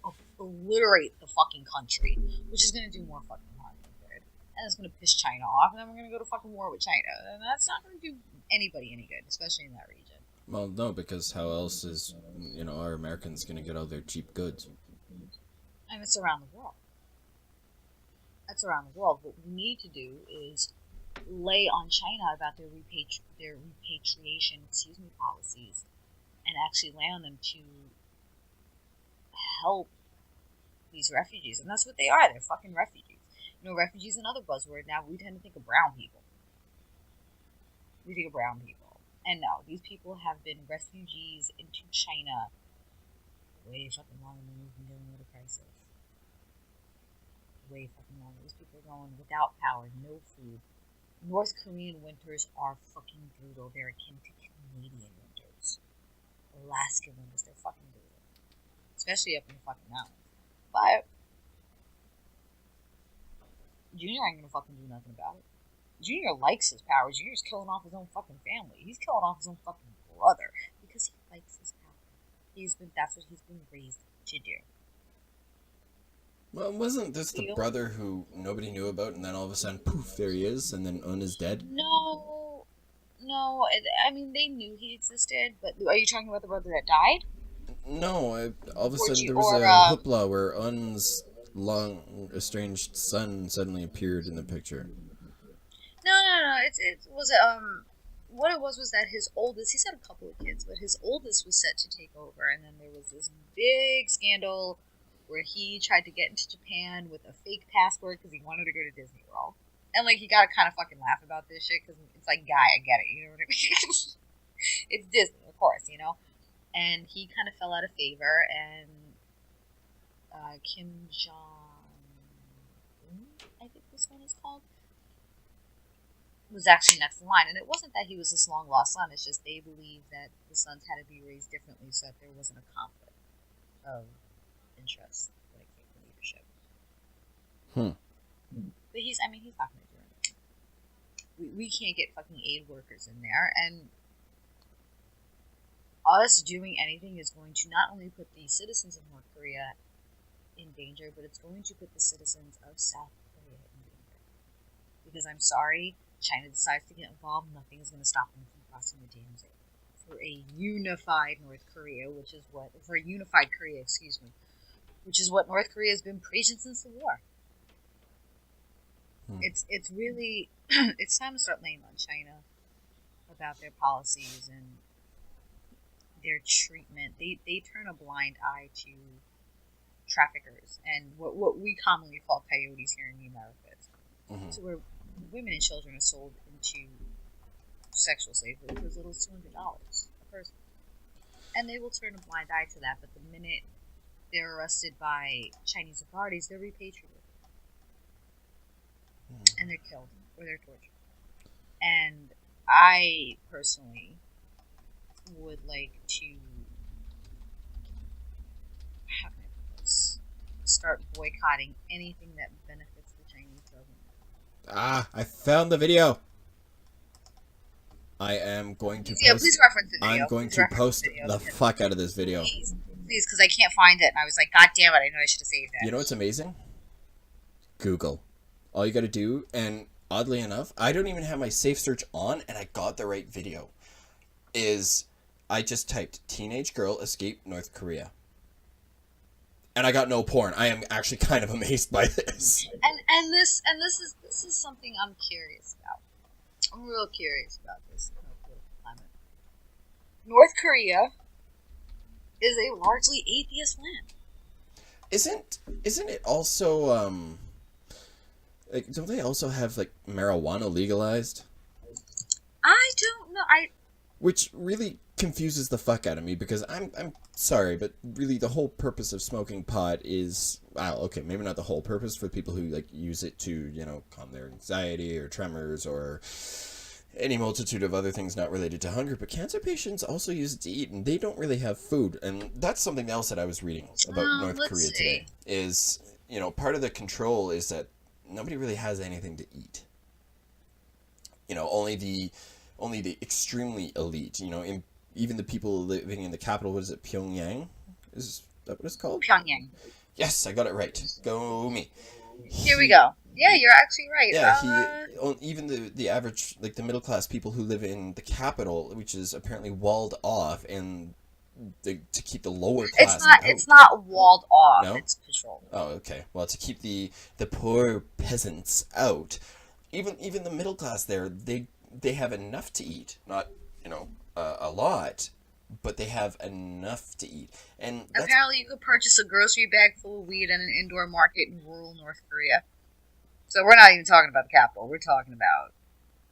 obliterate the fucking country, which is going to do more fucking harm than good. And it's going to piss China off, and then we're going to go to fucking war with China. And that's not going to do anybody any good, especially in that region. Well, no, because how else is, our Americans going to get all their cheap goods? And it's around the world. That's around the world. What we need to do is lay on China about their repatriation, policies, and actually lay on them to help these refugees. And that's what they are. They're fucking refugees. Refugees is another buzzword now. We tend to think of brown people. We think of brown people. And no, these people have been refugees into China way fucking longer than we've been dealing with a crisis. Way fucking longer. These people are going without power, no food. North Korean winters are fucking brutal. They're akin to Canadian winters. Alaskan winters, they're fucking brutal. Especially up in the fucking mountains. But Junior ain't gonna fucking do nothing about it. Junior likes his power. Junior's killing off his own fucking family. He's killing off his own fucking brother because he likes his power. That's what he's been raised to do. Well, wasn't this the brother who nobody knew about, and then all of a sudden, poof, there he is, and then Un is dead? No. I mean, they knew he existed, but are you talking about the brother that died? No, all of a sudden there was a hoopla where Un's long estranged son suddenly appeared in the picture. No. What it was that his oldest, he's had a couple of kids, but his oldest was set to take over, and then there was this big scandal where he tried to get into Japan with a fake passport because he wanted to go to Disney World. And, he gotta kind of fucking laugh about this shit because it's like, guy, I get it, you know what I mean? It's Disney, of course, And he kind of fell out of favor, and Kim Jong-un, I think this one is called, was actually next in line. And it wasn't that he was this long-lost son, it's just they believed that the sons had to be raised differently so that there wasn't a conflict of interest when it came to leadership. But he's not going to do anything. We can't get fucking aid workers in there, and us doing anything is going to not only put the citizens of North Korea in danger, but it's going to put the citizens of South Korea in danger. Because I'm sorry, China decides to get involved, nothing is going to stop them from crossing the damn sea. For a unified North Korea, which is what North Korea has been preaching since the war. It's really it's time to start laying on China about their policies and their treatment. They turn a blind eye to traffickers and what we commonly call coyotes here in the Americas. So where women and children are sold into sexual slavery for as little as $200 a person. And they will turn a blind eye to that, but the minute they're arrested by Chinese authorities, they're repatriated. And they're killed, or they're tortured. And I, personally, would like to start boycotting anything that benefits the Chinese government. I found the video. I am going to post... please reference the video. I'm going to post the fuck out of this video. Please, because I can't find it, and I was like, God damn it, I know I should have saved it. You know what's amazing? Google. All you gotta do, and oddly enough, I don't even have my safe search on, and I got the right video, is I just typed teenage girl escape North Korea. And I got no porn. I am actually kind of amazed by this. And this is something I'm curious about. I'm real curious about this climate. North Korea is a largely atheist land. Isn't it also don't they also have marijuana legalized? I don't know. Which really confuses the fuck out of me because I'm sorry, but really the whole purpose of smoking pot is maybe not the whole purpose for people who use it to calm their anxiety or tremors or any multitude of other things not related to hunger, but cancer patients also use it to eat, and they don't really have food. And that's something else that I was reading about North Korea today. Is, part of the control is that nobody really has anything to eat. Only the extremely elite, even the people living in the capital, what is it, Pyongyang? Is that what it's called? Pyongyang. Yes, I got it right. Go me. Here we go. Yeah, you're actually right. Yeah, even the average, like the middle class people who live in the capital, which is apparently walled off, and to keep the lower class out. It's not walled off. No? It's patrolled. Oh, okay. Well, to keep the poor peasants out, even the middle class there, they have enough to eat, not a lot, but they have enough to eat. And apparently, you could purchase a grocery bag full of weed at an indoor market in rural North Korea. So we're not even talking about the capital. We're talking about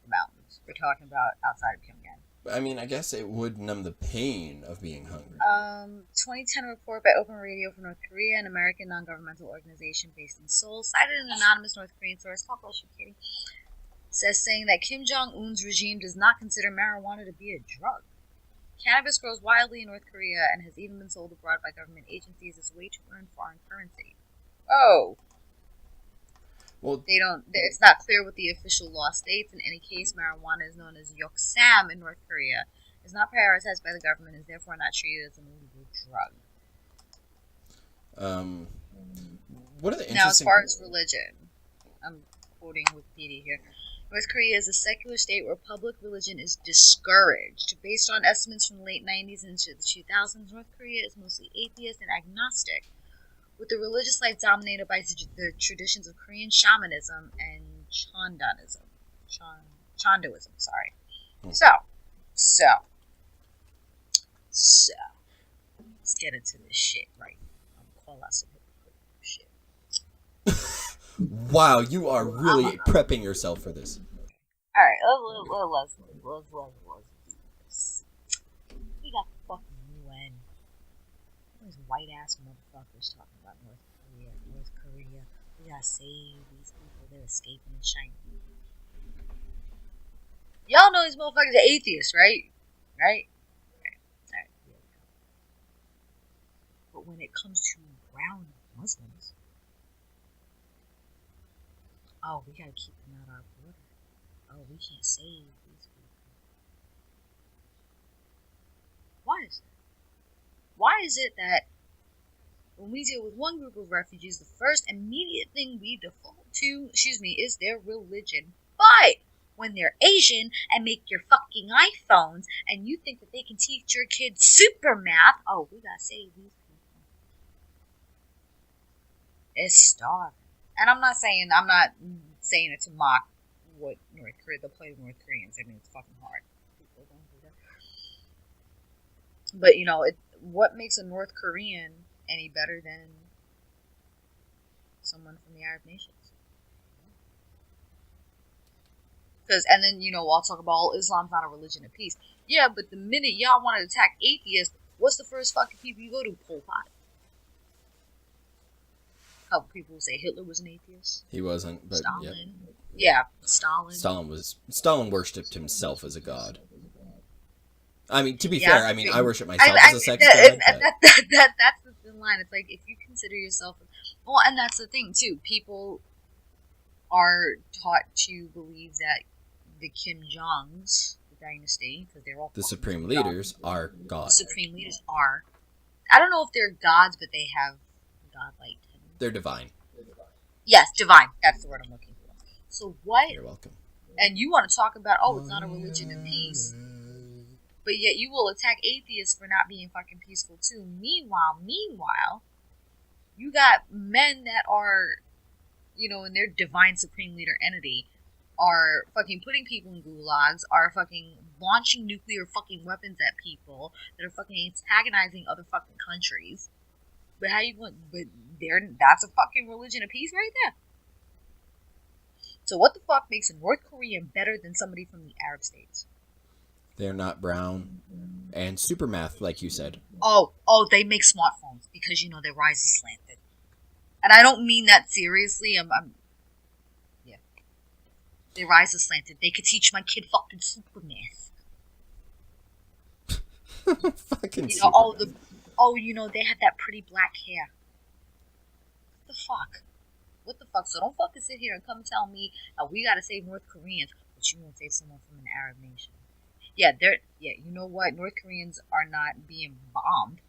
the mountains. We're talking about outside of Pyongyang. I mean, I guess it would numb the pain of being hungry. 2010 report by Open Radio for North Korea, an American non-governmental organization based in Seoul, cited an anonymous North Korean source, God bless you, Katie, saying that Kim Jong-un's regime does not consider marijuana to be a drug. Cannabis grows widely in North Korea and has even been sold abroad by government agencies as a way to earn foreign currency. Oh. Well, it's not clear what the official law states. In any case, marijuana is known as yoksam in North Korea. It's not prioritized by the government and is therefore not treated as an illegal drug. What are the interesting... Now, as far as religion, I'm quoting Wikipedia here. North Korea is a secular state where public religion is discouraged. Based on estimates from the late 90s and into the 2000s, North Korea is mostly atheist and agnostic, with the religious life dominated by the traditions of Korean shamanism and Chandoism. Sorry. So, let's get into this shit, right? I'll call out some hypocrite shit. Wow, you are really prepping yourself for this. All right, let's do this. We got the fucking UN. These white ass motherfuckers talking about North Korea. We gotta save these people. They're escaping in China. Y'all know these motherfuckers are atheists, right? Right. Here we go. But when it comes to brown Muslims, oh, we gotta keep them at our border. Oh, we can't save these people. Why is that? Why is it that when we deal with one group of refugees, the first immediate thing we default to, is their religion? But when they're Asian and make your fucking iPhones and you think that they can teach your kids super math, oh, we gotta save these people. It's starving. And I'm not saying it to mock what North Korea, the play of North Koreans. I mean, it's fucking hard. People don't do that. But, what makes a North Korean any better than someone from the Arab nations? And then, I'll talk about Islam's not a religion of peace. Yeah, but the minute y'all want to attack atheists, what's the first fucking people you go to? Pol Pot. A couple people say Hitler was an atheist. He wasn't, but Stalin. Yeah, Stalin. Stalin worshipped himself as a god. I mean, to be fair, I worship myself as a sex god. That's the thin line. It's like, if you consider yourself... Well, and that's the thing, too. People are taught to believe that the Kim Jongs, the dynasty, because they're all... The supreme leaders are gods. The supreme leaders are... I don't know if they're gods, but they have godlike tendencies. They're divine. Yes, divine. That's the word I'm looking for. So what... You're welcome. And you want to talk about, it's not a religion of peace... But yet you will attack atheists for not being fucking peaceful too. Meanwhile, you got men that are, in their divine supreme leader entity, are fucking putting people in gulags, are fucking launching nuclear fucking weapons at people, that are fucking antagonizing other fucking countries. But that's a fucking religion of peace right there. So what the fuck makes a North Korean better than somebody from the Arab states? They're not brown. And super math, like you said. Oh, they make smartphones because, their rise is slanted. And I don't mean that seriously. Yeah. Their rise is slanted. They could teach my kid fucking super math. Fucking super math. They have that pretty black hair. What the fuck? So don't fucking sit here and come tell me we gotta save North Koreans, but you won't save someone from an Arab nation. Yeah, you know what? North Koreans are not being bombed.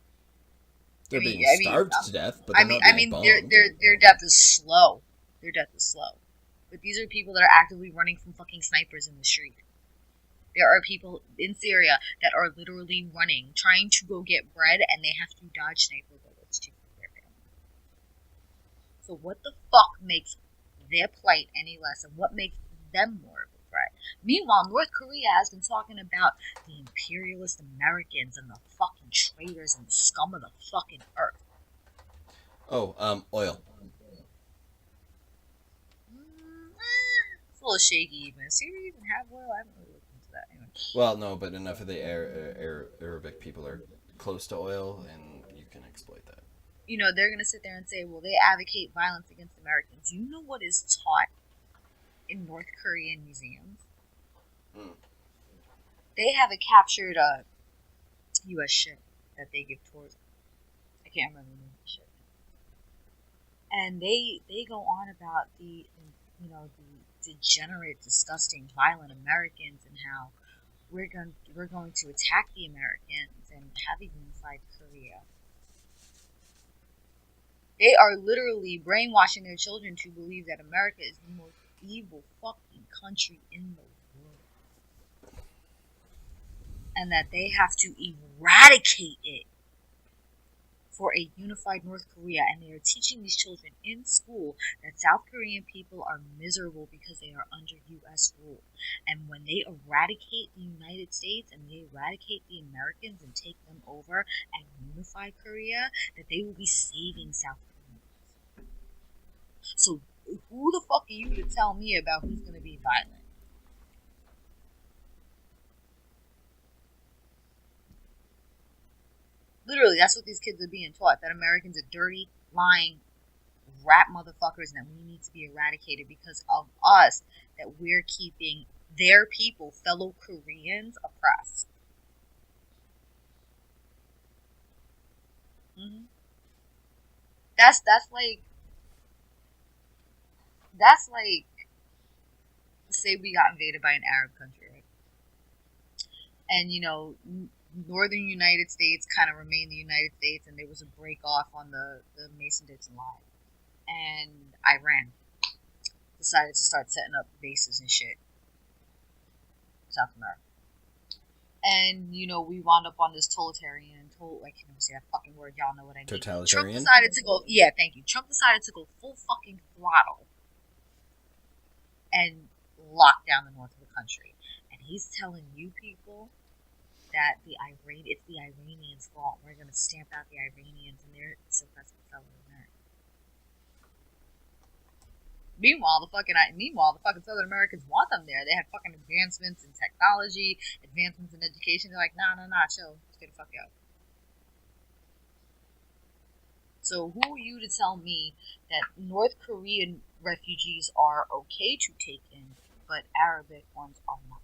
They're being starved to death, but they're not being bombed. Their death is slow. Their death is slow. But these are people that are actively running from fucking snipers in the street. There are people in Syria that are literally running, trying to go get bread, and they have to dodge sniper bullets to feed their family. So what the fuck makes their plight any less, and what makes them more of a threat? Meanwhile, North Korea has been talking about the imperialist Americans and the fucking traitors and the scum of the fucking earth. Oh, oil. It's a little shaky even. Does Syria even have oil? I haven't really looked into that. Anyway. Well, no, but enough of the Arabic people are close to oil, and you can exploit that. You know, they're going to sit there and say, well, they advocate violence against Americans. You know what is taught in North Korean museums? They have a captured U.S. ship that they give tours. I can't remember the name of the ship. And they go on about the degenerate, disgusting, violent Americans and how we're going to attack the Americans and have a unified Korea. They are literally brainwashing their children to believe that America is the most evil fucking country in the world. And that they have to eradicate it for a unified North Korea. And they are teaching these children in school that South Korean people are miserable because they are under U.S. rule. And when they eradicate the United States and they eradicate the Americans and take them over and unify Korea, that they will be saving South Koreans. So who the fuck are you to tell me about who's going to be violent? Literally, that's what these kids are being taught. That Americans are dirty, lying, rat motherfuckers, and that we need to be eradicated because of us. That we're keeping their people, fellow Koreans, oppressed. Mm-hmm. That's like, say we got invaded by an Arab country, right? And northern United States kind of remained the United States, and there was a break off on the Mason-Dixon line. And Iran decided to start setting up bases and shit in South America. And, we wound up on this totalitarian, I can't even say that fucking word, y'all know what I mean. Totalitarian? Trump decided to go, yeah, thank you. Trump decided to go full fucking throttle and lock down the north of the country. And he's telling you people that it's the Iranians' fault. We're going to stamp out the Iranians and they're suppressing fellow Americans. Meanwhile, the fucking Southern Americans want them there. They have fucking advancements in technology, advancements in education. They're like, nah, chill. Let's get the fuck out. So who are you to tell me that North Korean refugees are okay to take in, but Arabic ones are not?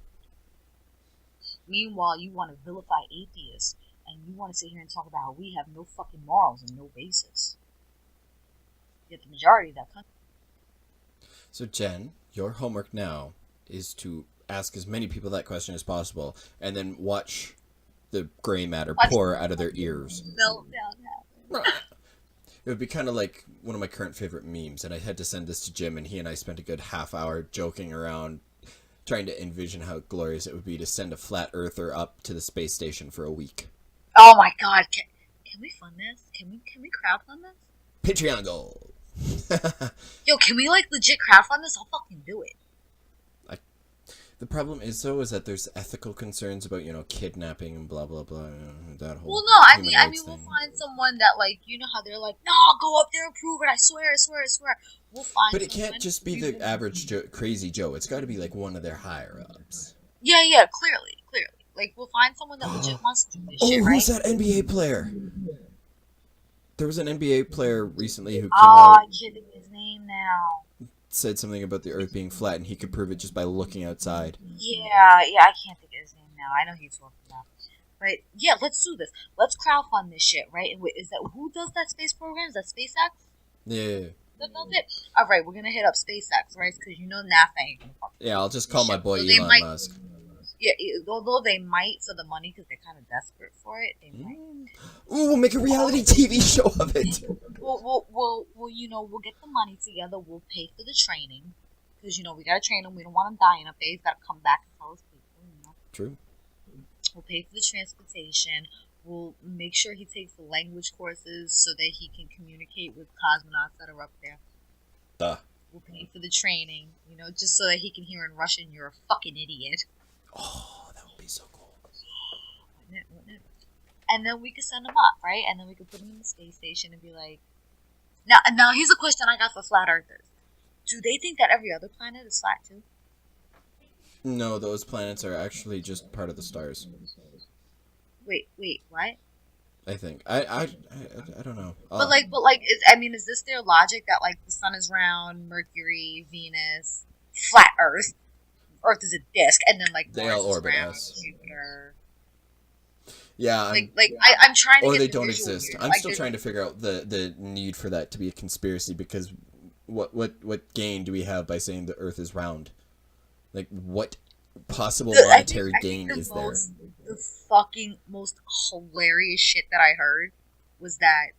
Meanwhile, you want to vilify atheists, and you want to sit here and talk about how we have no fucking morals and no basis. Yet the majority of that country. So, Jen, your homework now is to ask as many people that question as possible, and then watch the gray matter pour out of their ears. Meltdown happen. It would be kind of like one of my current favorite memes, and I had to send this to Jim, and he and I spent a good half hour joking around, trying to envision how glorious it would be to send a flat earther up to the space station for a week. Oh my god, can we fund this? Can we crowdfund this? Patreon goal. Yo, can we legit crowdfund this? I'll fucking do it. The problem is that there's ethical concerns about kidnapping and blah blah blah. That whole. Well, no, I mean we'll find someone that how they're like, no, I'll go up there and prove it. I swear. We'll find. But it can't just be the average crazy Joe. It's got to be one of their higher ups. Yeah, clearly. We'll find someone that legit wants to do this shit, right? Who's that NBA player? There was an NBA player recently who came out. I can't think of his name now. Said something about the Earth being flat, and he could prove it just by looking outside. Yeah, I can't think of his name now. I know he's talking about. But yeah, let's do this. Let's crowdfund this shit, right? Wait, who does that space program? Is that SpaceX? Yeah. That does it. All right, we're gonna hit up SpaceX, right? Because NASA ain't gonna fuck. Yeah, I'll just call my boy so Elon Musk. Yeah, although they might for the money because they're kind of desperate for it, they might. Ooh, we'll make a reality TV show of it. We'll get the money together. We'll pay for the training because we gotta train him. We don't want him dying up there. He's gotta come back and tell his people. True. We'll pay for the transportation. We'll make sure he takes the language courses so that he can communicate with cosmonauts that are up there. Duh. We'll pay for the training, just so that he can hear in Russian, "You're a fucking idiot." Oh, that would be so cool. Wouldn't it? And then we could send him up, right? And then we could put him in the space station and be like, now here's a question I got for flat earthers. Do they think that every other planet is flat too? No, those planets are actually just part of the stars. Wait, what? I think. I don't know. But is this their logic that the sun is round, Mercury, Venus, flat Earth is a disk, and then they Mars all orbit is round, us. Jupiter. Yeah. I'm trying to. Or get they the don't visual exist. here. I'm still trying to figure out the need for that to be a conspiracy because what gain do we have by saying the Earth is round? What possible monetary gain is there? The fucking most hilarious shit that I heard was that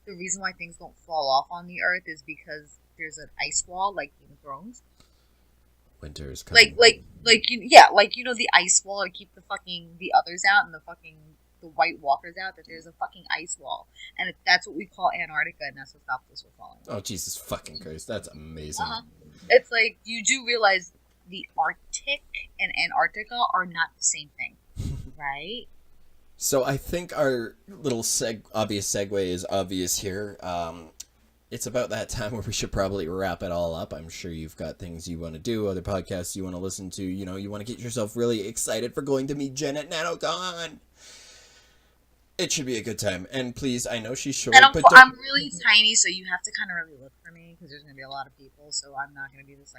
the reason why things don't fall off on the Earth is because there's an ice wall, like Game of Thrones. Winter is coming. The ice wall to keep the others out and the White Walkers out. That there's a fucking ice wall, and that's what we call Antarctica, and that's what stops us from falling off. Oh Jesus fucking Christ, that's amazing. It's you do realize the Arctic and Antarctica are not the same thing. Right. So I think our little obvious segue is obvious here. It's about that time where we should probably wrap it all up. I'm sure you've got things you want to do, other podcasts you want to listen to. You want to get yourself really excited for going to meet Jenn at NaNoCon. It should be a good time. And please, I know she's short, and but I'm really tiny, so you have to kind of really look for me because there's going to be a lot of people. So I'm not going to be this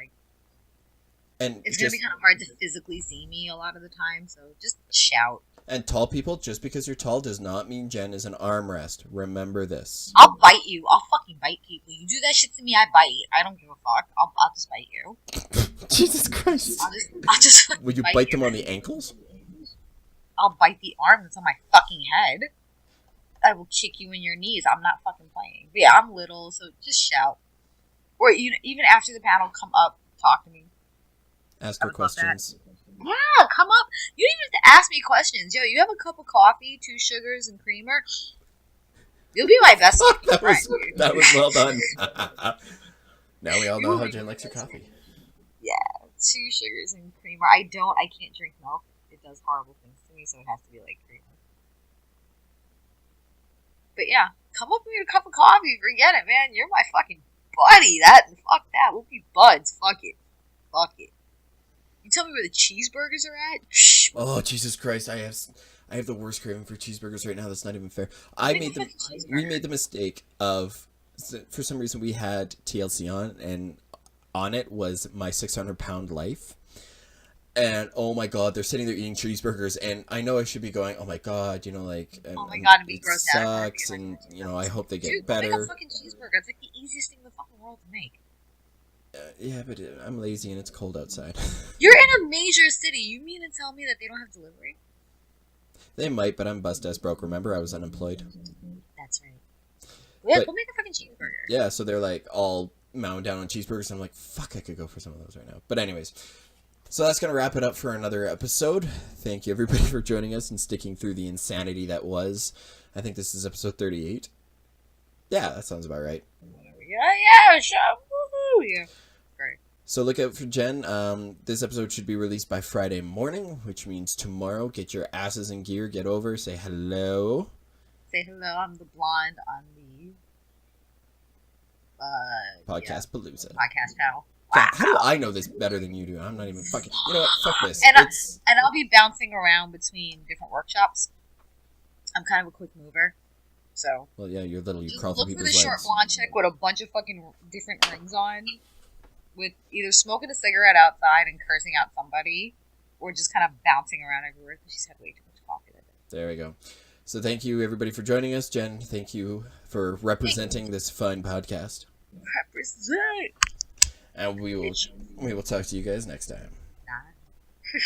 And it's going to be kind of hard to physically see me a lot of the time, so just shout. And tall people, just because you're tall does not mean Jenn is an armrest. Remember this. I'll bite you. I'll fucking bite people. You do that shit to me, I bite. I don't give a fuck. I'll just bite you. Jesus Christ. I'll just Will you bite them on the ankles? I'll bite the arm that's on my fucking head. I will kick you in your knees. I'm not fucking playing. But yeah, I'm little, so just shout. Or even after the panel, come up, talk to me. Ask her questions. Yeah, come up. You don't even have to ask me questions. Yo, you have a cup of coffee, 2 sugars, and creamer? You'll be my best friend. That was well done. Now we all know how Jenn likes her coffee. Yeah, 2 sugars and creamer. I can't drink milk. It does horrible things to me, so it has to be creamer. But yeah, come up with a cup of coffee. Forget it, man. You're my fucking buddy. Fuck that. We'll be buds. Fuck it. You tell me where the cheeseburgers are at? Oh, Jesus Christ. I have the worst craving for cheeseburgers right now. That's not even fair. We made the mistake of, for some reason, we had TLC on, and on it was My 600-Pound Life. And, oh my God, they're sitting there eating cheeseburgers, and I know I should be going, oh my God, oh my God, it'd be it gross sucks, and, I hope they get better. Make a fucking cheeseburger. It's the easiest thing in the fucking world to make. Yeah, but I'm lazy and it's cold outside. You're in a major city. You mean to tell me that they don't have delivery? They might, but I'm bust-ass broke. Remember, I was unemployed. That's right. Yeah, we'll make a fucking cheeseburger. Yeah, so they're all mowing down on cheeseburgers, and I'm like, fuck, I could go for some of those right now. But anyways, so that's going to wrap it up for another episode. Thank you, everybody, for joining us and sticking through the insanity that was. I think this is episode 38. Yeah, that sounds about right. Yeah, sure. Woohoo! Yeah. Great. So look out for Jenn. This episode should be released by Friday morning, which means tomorrow. Get your asses in gear. Get over. Say hello. Say hello. I'm the blonde on the Podcast Palooza. Podcast panel. Wow. How do I know this better than you do? I'm not even fucking... You know what? Fuck this. And I'll be bouncing around between different workshops. I'm kind of a quick mover. So, well, yeah, you're little. You just crawl through look for people's the legs. short blonde chick with a bunch of fucking different rings on, with either smoking a cigarette outside and cursing out somebody, or just kind of bouncing around everywhere because she's had way too much coffee that day. There we go. So thank you, everybody, for joining us. Jenn, thank you for representing this fun podcast. Represent! And we will talk to you guys next time. Nah.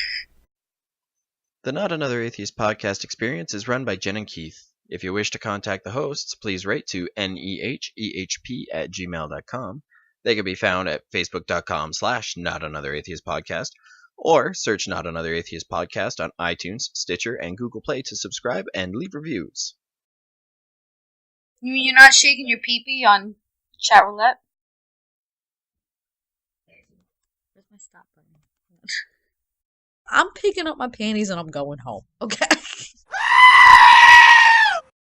The Not Another Atheist podcast experience is run by Jenn and Keith. If you wish to contact the hosts, please write to nehehp@gmail.com. They can be found at facebook.com/NotAnotherAtheistPodcast or search Not Another Atheist Podcast on iTunes, Stitcher, and Google Play to subscribe and leave reviews. You mean you're not shaking your pee-pee on chat roulette? Where's my stop button? I'm picking up my panties and I'm going home, okay?